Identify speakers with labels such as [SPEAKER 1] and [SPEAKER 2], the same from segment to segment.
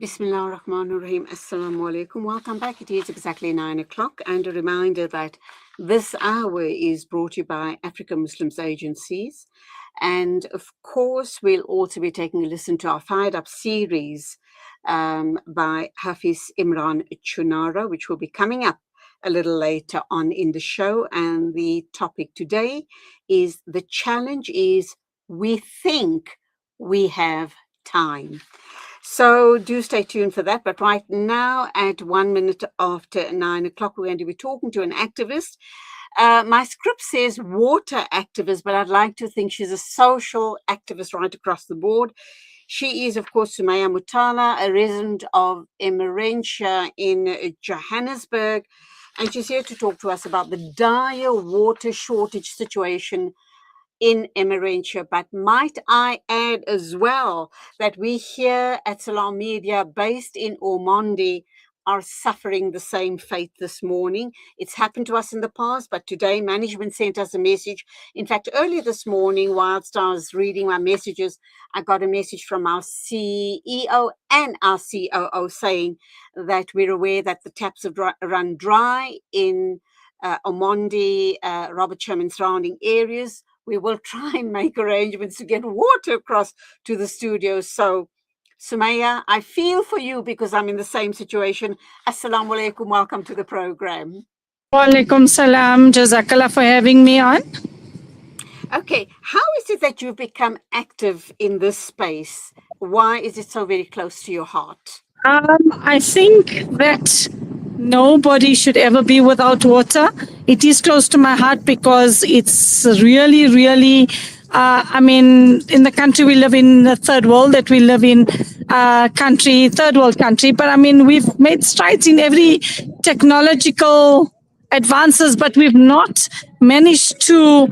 [SPEAKER 1] Bismillah ar-Rahman ar-Rahim. Assalamu alaikum. Welcome back. It is exactly 9 o'clock, and a reminder that this hour is brought to you by African Muslims Agencies. And of course, we'll also be taking a listen to our Fired Up series by Hafiz Imran Chunara, which will be coming up a little later on in the show. And the topic today is the challenge is we think we have time. So do stay tuned for that. But right now, at 1 minute after 9 o'clock, we're going to be talking to an activist. My script says water activist, but I'd like to think she's a social activist right across the board. She is, of course, Sommaya Motala, a resident of Emmarentia in Johannesburg. And she's here to talk to us about the dire water shortage situation in Emmarentia. But might I add as well that we here at Salam Media, based in Ormonde, are suffering the same fate this morning. It's happened to us in the past, but today management sent us a message. In fact, earlier this morning, whilst I was reading my messages, I got a message from our CEO and our COO saying that we're aware that the taps have run dry in Ormonde, Robert Sherman surrounding areas. We will try and make arrangements to get water across to the studio. So, Sommaya, I feel for you because I'm in the same situation. Assalamu alaikum. Welcome to the program.
[SPEAKER 2] Wa alaikum salam. Jazakallah for having me on.
[SPEAKER 1] Okay, how is it that you've become active in this space? Why is it so very close to your heart?
[SPEAKER 2] I think that nobody should ever be without water. It is close to my heart because it's really, really, in the country we live in, the third world that we live in, third world country. But we've made strides in every technological advances, but we've not managed to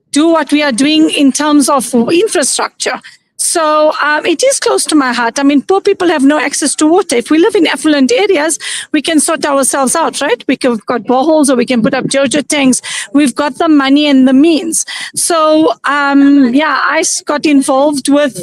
[SPEAKER 2] do what we are doing in terms of infrastructure. So it is close to my heart. Poor people have no access to water. If we live in affluent areas, we can sort ourselves out, right? We've got boreholes or we can put up Jojo tanks. We've got the money and the means. So, I got involved with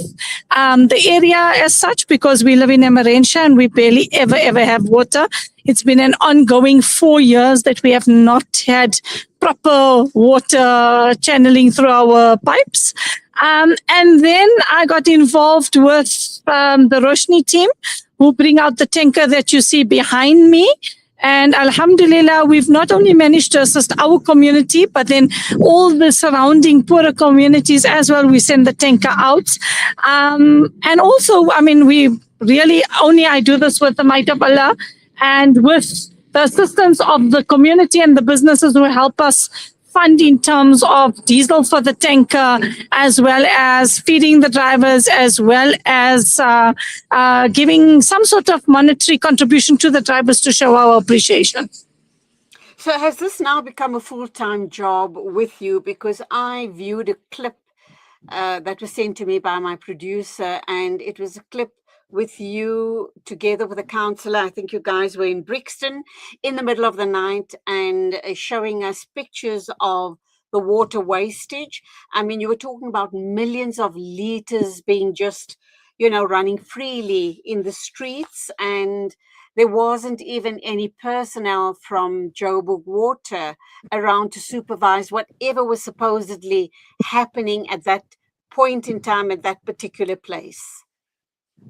[SPEAKER 2] the area as such because we live in Emmarentia and we barely ever have water. It's been an ongoing 4 years that we have not had proper water channeling through our pipes. And then I got involved with the Roshni team who bring out the tanker that you see behind me. And Alhamdulillah, we've not only managed to assist our community, but then all the surrounding poorer communities as well. We send the tanker out. And also, we really only I do this with the might of Allah and with the assistance of the community and the businesses who help us fund in terms of diesel for the tanker, as well as feeding the drivers, as well as giving some sort of monetary contribution to the drivers to show our appreciation.
[SPEAKER 1] So has this now become a full-time job with you? Because I viewed a clip that was sent to me by my producer, and it was a clip with you together with a councillor. I think you guys were in Brixton in the middle of the night and showing us pictures of the water wastage. You were talking about millions of litres being just, running freely in the streets, and there wasn't even any personnel from Joburg Water around to supervise whatever was supposedly happening at that point in time at that particular place.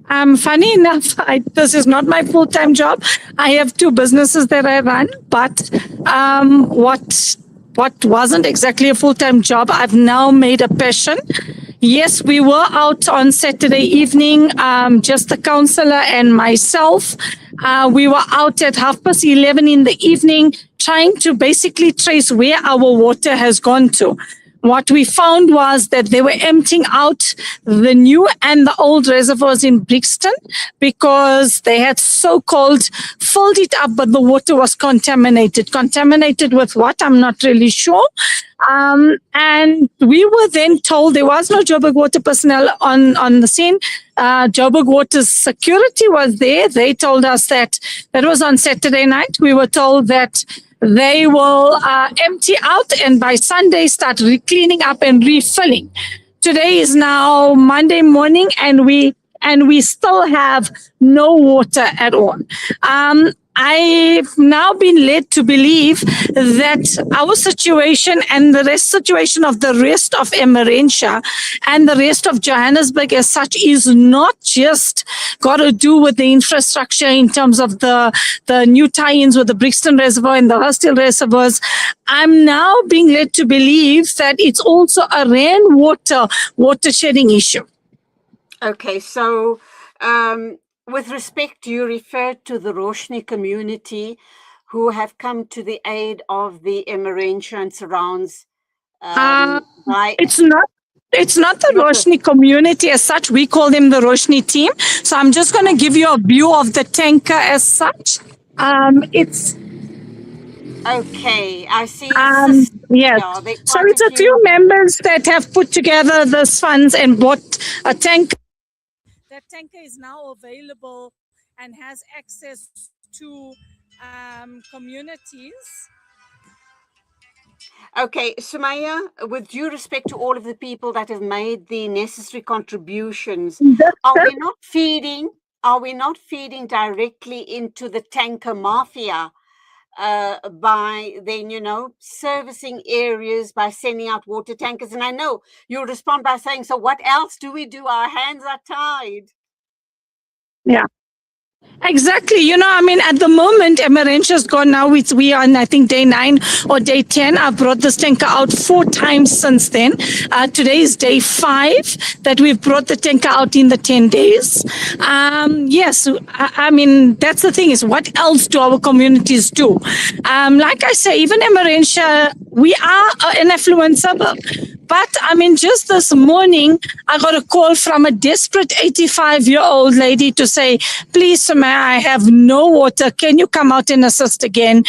[SPEAKER 2] Funny enough, this is not my full-time job. I have 2 businesses that I run, but what wasn't exactly a full-time job, I've now made a passion. Yes, we were out on Saturday evening, just the councillor and myself. We were out at 11:30 in the evening, trying to basically trace where our water has gone to. What we found was that they were emptying out the new and the old reservoirs in Brixton because they had so-called filled it up, but the water was contaminated. Contaminated with what? I'm not really sure. And we were then told there was no Joburg Water personnel on the scene. Joburg Water's security was there. They told us that was on Saturday night. We were told that they will empty out and by Sunday start cleaning up and refilling. Today is now Monday morning and we and we still have no water at all. I've now been led to believe that our situation and the situation of the rest of Emmarentia and the rest of Johannesburg as such is not just got to do with the infrastructure in terms of the new tie-ins with the Brixton Reservoir and the Hursthill reservoirs. I'm now being led to believe that it's also a rainwater water-shedding issue.
[SPEAKER 1] Okay, so with respect, you referred to the Roshni community who have come to the aid of the Emmarentia and surrounds by
[SPEAKER 2] It's not the
[SPEAKER 1] not the,
[SPEAKER 2] Roshni community as such. We call them the Roshni team. So I'm just going to give you a view of the tanker as such. It's
[SPEAKER 1] okay. I see.
[SPEAKER 2] yes.
[SPEAKER 1] Yeah, there are
[SPEAKER 2] So
[SPEAKER 1] quite
[SPEAKER 2] it's
[SPEAKER 1] a
[SPEAKER 2] a few
[SPEAKER 1] few.
[SPEAKER 2] members that have put together this funds and bought a tanker. That tanker is now available and has access to communities.
[SPEAKER 1] Okay, Sommaya, with due respect to all of the people that have made the necessary contributions, are we not feeding? Are we not feeding directly into the tanker mafia by then, servicing areas by sending out water tankers? And I know you'll respond by saying, "So what else do we do? Our hands are tied."
[SPEAKER 2] Yeah. Exactly. At the moment, Emmarentia's gone now. We are on, I think, day 9 or day 10. I've brought this tanker out 4 times since then. Today is day 5 that we've brought the tanker out in the 10 days. Yes, that's the thing is, what else do our communities do? Like I say, even Emmarentia, we are an affluent suburb. But just this morning, I got a call from a desperate 85-year-old lady to say, "Please, Sommaya, I have no water. Can you come out and assist again?"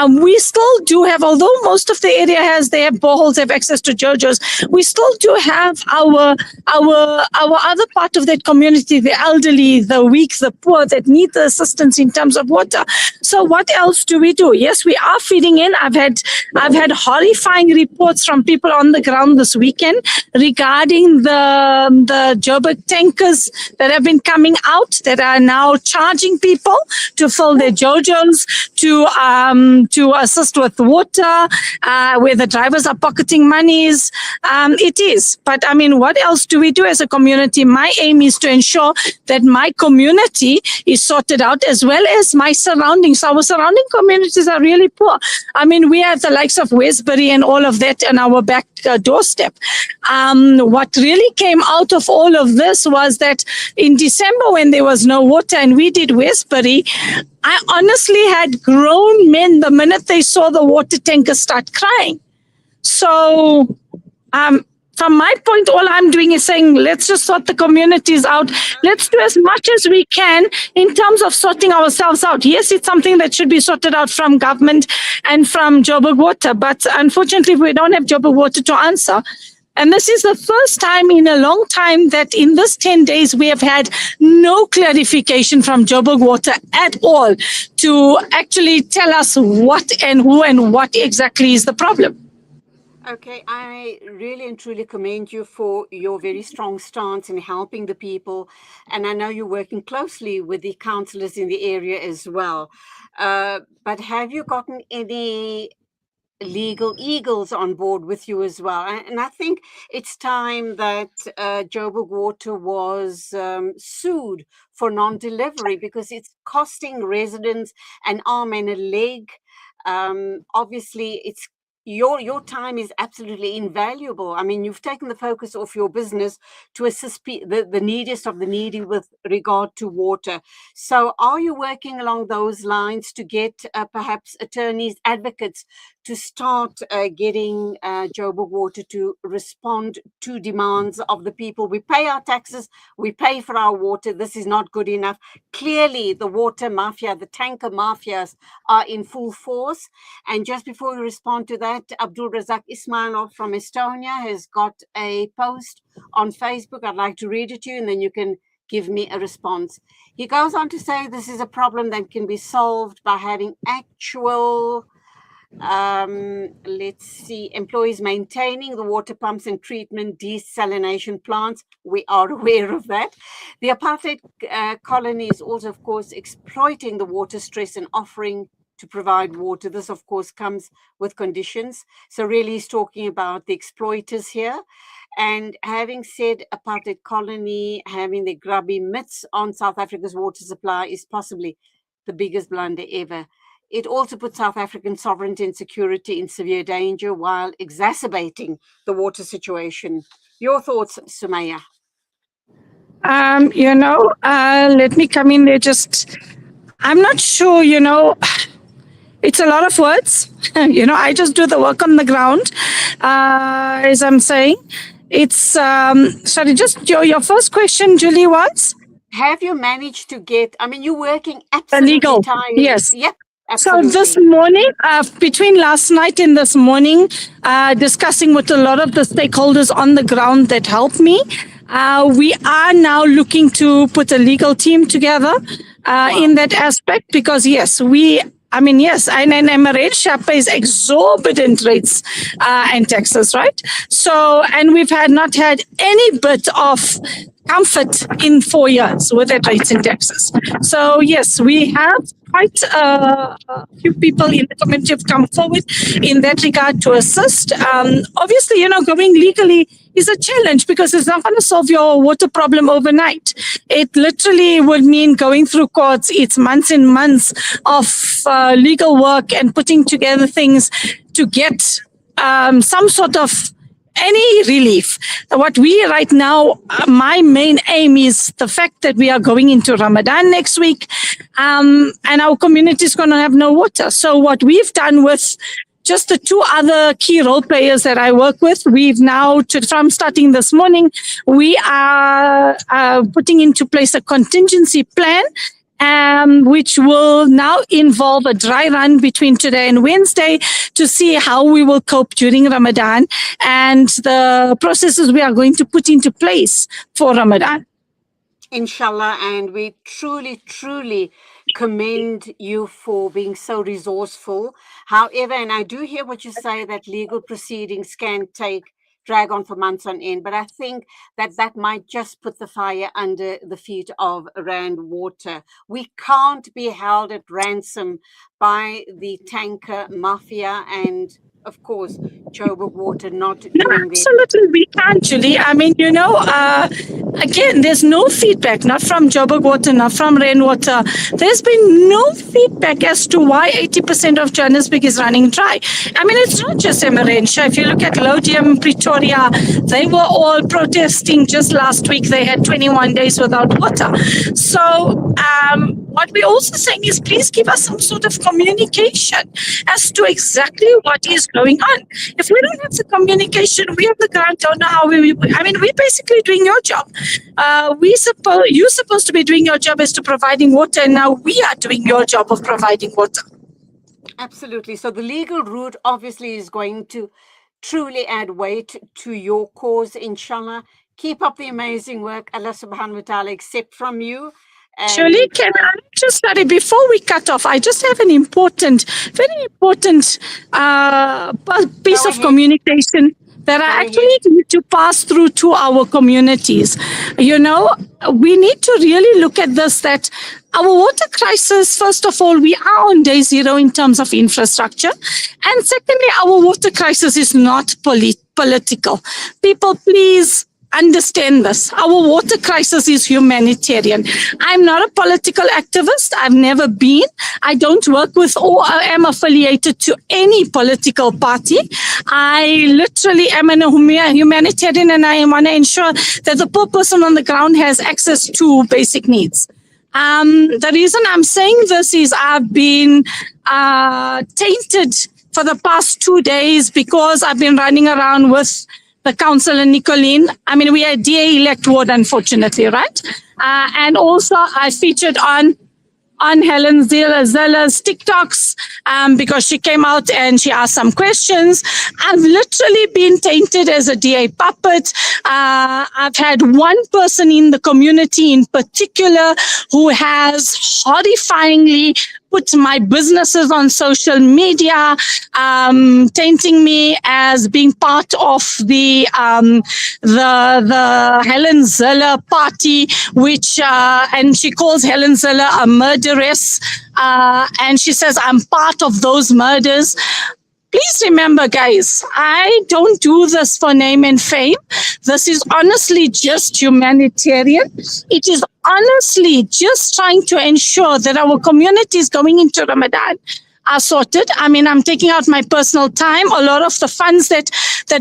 [SPEAKER 2] We still do have, although most of the area they have boreholes, have access to JoJo's, we still do have our other part of that community, the elderly, the weak, the poor that need the assistance in terms of water. So what else do we do? Yes, we are feeding in. I've had horrifying reports from people on the ground this weekend regarding the Joburg tankers that have been coming out that are now charging people to fill their JoJo's, to assist with water, where the drivers are pocketing monies. It is. But what else do we do as a community? My aim is to ensure that my community is sorted out as well as my surroundings. Our surrounding communities are really poor. We have the likes of Westbury and all of that on our back doorstep. What really came out of all of this was that in December, when there was no water and we did Westbury, I honestly had grown men the minute they saw the water tanker start crying. So, from my point, all I'm doing is saying, let's just sort the communities out. Let's do as much as we can in terms of sorting ourselves out. Yes, it's something that should be sorted out from government and from Joburg Water. But unfortunately, we don't have Joburg Water to answer. And this is the first time in a long time that in this 10 days, we have had no clarification from Joburg Water at all to actually tell us what and who and what exactly is the problem.
[SPEAKER 1] Okay, I really and truly commend you for your very strong stance in helping the people. And I know you're working closely with the councillors in the area as well. But have you gotten any legal eagles on board with you as well? And I think it's time that Joburg Water was sued for non-delivery because it's costing residents an arm and a leg. Obviously, it's your time is absolutely invaluable. You've taken the focus off your business to assist the neediest of the needy with regard to water. So are you working along those lines to get perhaps attorneys, advocates to start getting Joburg Water to respond to demands of the people? We pay our taxes, we pay for our water. This is not good enough. Clearly, the water mafia, the tanker mafias are in full force. And just before we respond to that, Abdul Razak Ismailov from Estonia has got a post on Facebook. I'd like to read it to you, and then you can give me a response. He goes on to say this is a problem that can be solved by having actual Let's see, employees maintaining the water pumps and treatment desalination plants. We are aware of that. The apartheid colony is also, of course, exploiting the water stress and offering to provide water. This, of course, comes with conditions. So really he's talking about the exploiters here. And having said apartheid colony having the grubby mitts on South Africa's water supply is possibly the biggest blunder ever. It also puts South African sovereignty and security in severe danger while exacerbating the water situation. Your thoughts, Sommaya?
[SPEAKER 2] Let me come in there just. I'm not sure, it's a lot of words. I just do the work on the ground, as I'm saying. It's, sorry, just your first question, Julie, was?
[SPEAKER 1] Have you managed to get, I mean, you're working
[SPEAKER 2] The
[SPEAKER 1] absolutely
[SPEAKER 2] legal.
[SPEAKER 1] tirelessly.
[SPEAKER 2] Yes.
[SPEAKER 1] Yep.
[SPEAKER 2] So
[SPEAKER 1] Absolutely.
[SPEAKER 2] this morning, between last night and this morning, discussing with a lot of the stakeholders on the ground that help me, we are now looking to put a legal team together in that aspect because, yes, and Emmarentia pays exorbitant rates and taxes, right? So, and we've not had any bit of comfort in 4 years with that rates and taxes. So, yes, we have quite a few people in the community have come forward in that regard to assist. Obviously, going legally is a challenge because it's not going to solve your water problem overnight. It literally would mean going through courts. It's months and months of legal work and putting together things to get some sort of any relief. What we right now, my main aim is the fact that we are going into Ramadan next week, and our community is going to have no water. So what we've done with just the two other key role players that I work with, we've now, from starting this morning, we are putting into place a contingency plan which will now involve a dry run between today and Wednesday to see how we will cope during Ramadan and the processes we are going to put into place for Ramadan.
[SPEAKER 1] Inshallah, and we truly commend you for being so resourceful. However, and I do hear what you say that legal proceedings can drag on for months on end, but I think that might just put the fire under the feet of Rand Water. We can't be held at ransom by the tanker mafia and, of course, Joburg Water not doing
[SPEAKER 2] No, absolutely, we can't, Julie. I mean, again, there's no feedback, not from Joburg Water, not from Rainwater. There's been no feedback as to why 80% of Johannesburg is running dry. I mean, it's not just Emmarentia. If you look at Lodium, Pretoria, they were all protesting just last week. They had 21 days without water. So, what we're also saying is please give us some sort of communication as to exactly what is going on. If we don't have the communication, we on the ground don't know how we're basically doing your job. You're supposed to be doing your job as to providing water, and now we are doing your job of providing water.
[SPEAKER 1] Absolutely. So the legal route obviously is going to truly add weight to your cause, inshallah. Keep up the amazing work. Allah subhanahu wa ta'ala accept from you.
[SPEAKER 2] Shirley, can I just study before we cut off? I just have an very important piece of communication that I actually need to pass through to our communities. We need to really look at this, that our water crisis, first of all, we are on day zero in terms of infrastructure. And secondly, our water crisis is not political. People, please understand this. Our water crisis is humanitarian. I'm not a political activist. I've never been. I don't work with or am affiliated to any political party. I literally am a humanitarian, and I want to ensure that the poor person on the ground has access to basic needs. The reason I'm saying this is I've been tainted for the past 2 days because I've been running around with the councillor Nicolene. I mean, we are DA elect ward, unfortunately, right? And also I featured on Helen Zeller's TikToks because she came out and she asked some questions. I've literally been tainted as a DA puppet. I've had one person in the community in particular who has horrifyingly put my businesses on social media, tainting me as being part of the Helen Zeller party, which and she calls Helen Zeller a murderess, and she says I'm part of those murders. Please remember, guys, I don't do this for name and fame. This is honestly just humanitarian. It is honestly just trying to ensure that our communities going into Ramadan are sorted. I mean, I'm taking out my personal time. A lot of the funds that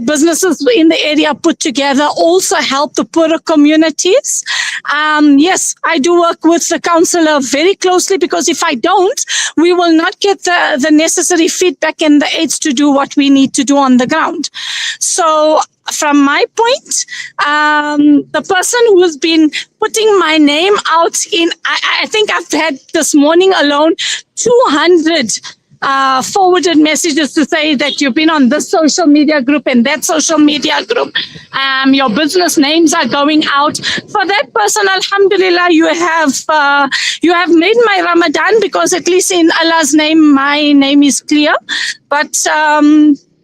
[SPEAKER 2] businesses in the area put together also help the poorer communities. Yes, I do work with the councillor very closely, because if I don't, we will not get the necessary feedback and the aids to do what we need to do on the ground. So from my point, the person who's been putting my name out in, I think I've had this morning alone 200 forwarded messages to say that you've been on this social media group and that social media group. Your business names are going out. For that person, alhamdulillah, you have made my Ramadan, because at least in Allah's name, my name is clear. But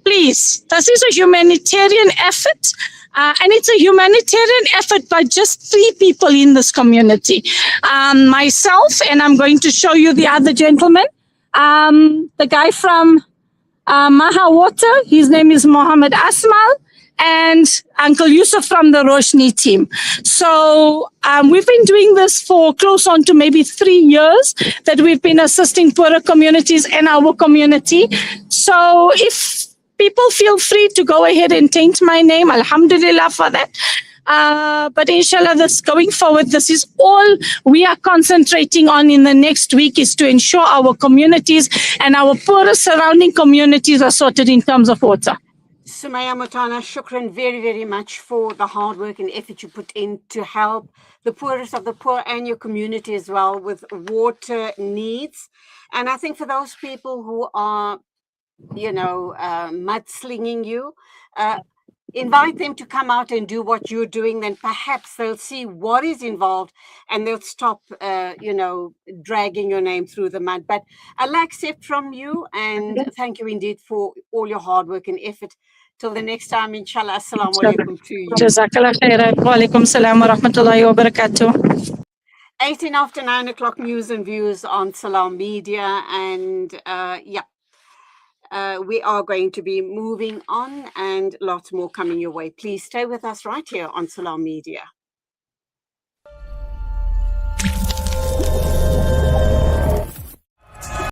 [SPEAKER 2] please, this is a humanitarian effort. And it's a humanitarian effort by just 3 people in this community. Myself, and I'm going to show you the other gentleman. The guy from Maha Water, his name is Mohammed Asmal, and Uncle Yusuf from the Roshni team. So we've been doing this for close on to maybe 3 years that we've been assisting poorer communities and our community. So if people feel free to go ahead and taint my name, alhamdulillah for that. But inshallah, this going forward, this is all we are concentrating on in the next week, is to ensure our communities and our poorer surrounding communities are sorted in terms of water.
[SPEAKER 1] Sommaya Motala, shukran very, very much for the hard work and effort you put in to help the poorest of the poor and your community as well with water needs. And I think for those people who are, mudslinging you, invite them to come out and do what you're doing, then perhaps they'll see what is involved and they'll stop, dragging your name through the mud. But Allah accept from you, and thank you indeed for all your hard work and effort. Till the next time, inshallah, assalamu alaikum to you.
[SPEAKER 2] Jazakallah khairan. Wa alaikum salam wa rahmatullahi wa barakatuh.
[SPEAKER 1] 18 after 9 o'clock news and views on Salam Media. And we are going to be moving on, and lots more coming your way. Please stay with us right here on Salam Media.